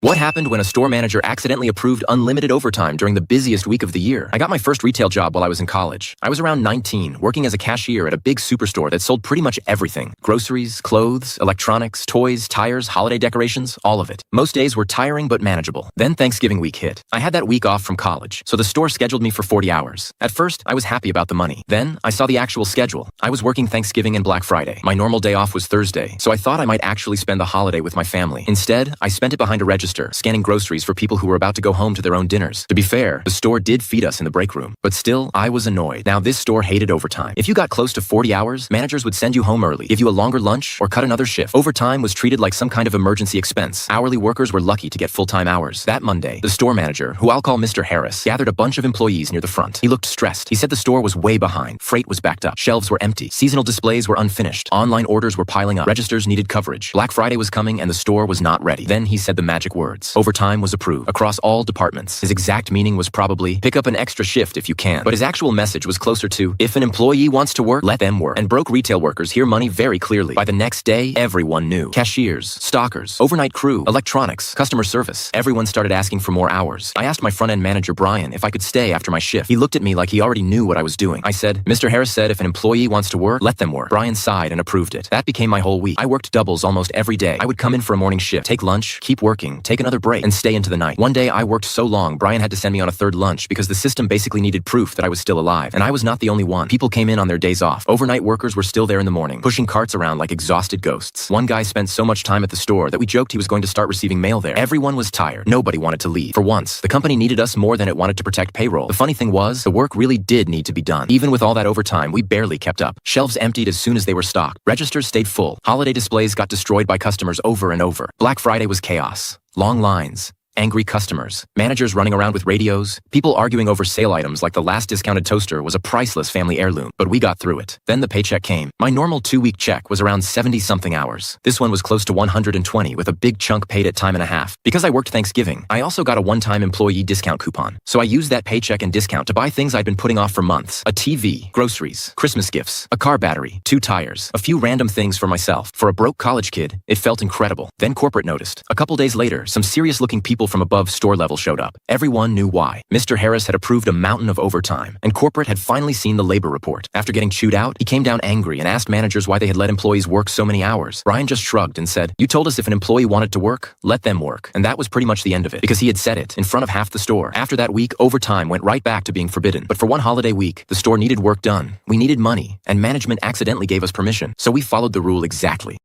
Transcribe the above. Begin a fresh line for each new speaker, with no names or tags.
What happened when a store manager accidentally approved unlimited overtime during the busiest week of the year? I got my first retail job while I was in college. I was around 19, working as a cashier at a big superstore that sold pretty much everything. Groceries, clothes, electronics, toys, tires, holiday decorations, all of it. Most days were tiring but manageable. Then Thanksgiving week hit. I had that week off from college, so the store scheduled me for 40 hours. At first, I was happy about the money. Then, I saw the actual schedule. I was working Thanksgiving and Black Friday. My normal day off was Thursday, so I thought I might actually spend the holiday with my family. Instead, I spent it behind a register, scanning groceries for people who were about to go home to their own dinners. To be fair, the store did feed us in the break room, but still, I was annoyed. Now, this store hated overtime. If you got close to 40 hours, managers would send you home early, give you a longer lunch, or cut another shift. Overtime was treated like some kind of emergency expense. Hourly workers were lucky to get full-time hours. That Monday, the store manager, who I'll call Mr. Harris, gathered a bunch of employees near the front. He looked stressed. He said the store was way behind. Freight was backed up. Shelves were empty. Seasonal displays were unfinished. Online orders were piling up. Registers needed coverage. Black Friday was coming and the store was not ready. Then he said the magic words. Overtime was approved across all departments. His exact meaning was probably, pick up an extra shift if you can. But his actual message was closer to, if an employee wants to work, let them work. And broke retail workers hear money very clearly. By the next day, everyone knew. Cashiers, stockers, overnight crew, electronics, customer service. Everyone started asking for more hours. I asked my front-end manager, Brian, if I could stay after my shift. He looked at me like he already knew what I was doing. I said, Mr. Harris said if an employee wants to work, let them work. Brian sighed and approved it. That became my whole week. I worked doubles almost every day. I would come in for a morning shift, take lunch, keep working, take another break, and stay into the night. One day I worked so long, Brian had to send me on a third lunch because the system basically needed proof that I was still alive. And I was not the only one. People came in on their days off. Overnight workers were still there in the morning, pushing carts around like exhausted ghosts. One guy spent so much time at the store that we joked he was going to start receiving mail there. Everyone was tired. Nobody wanted to leave. For once, the company needed us more than it wanted to protect payroll. The funny thing was, the work really did need to be done. Even with all that overtime, we barely kept up. Shelves emptied as soon as they were stocked. Registers stayed full. Holiday displays got destroyed by customers over and over. Black Friday was chaos. Long lines. Angry customers, managers running around with radios, people arguing over sale items like the last discounted toaster was a priceless family heirloom, but we got through it. Then the paycheck came. My normal 2-week check was around 70-something hours. This one was close to 120 with a big chunk paid at time and a half. Because I worked Thanksgiving, I also got a one-time employee discount coupon. So I used that paycheck and discount to buy things I'd been putting off for months. A TV, groceries, Christmas gifts, a car battery, 2 tires, a few random things for myself. For a broke college kid, it felt incredible. Then corporate noticed. A couple days later, some serious-looking people from above store level showed up. Everyone knew why. Mr. Harris had approved a mountain of overtime, and corporate had finally seen the labor report. After getting chewed out, he came down angry and asked managers why they had let employees work so many hours. Brian just shrugged and said, you told us if an employee wanted to work, let them work. And that was pretty much the end of it, because he had said it in front of half the store. After that week, overtime went right back to being forbidden. But for one holiday week, the store needed work done. We needed money, and management accidentally gave us permission. So we followed the rule exactly.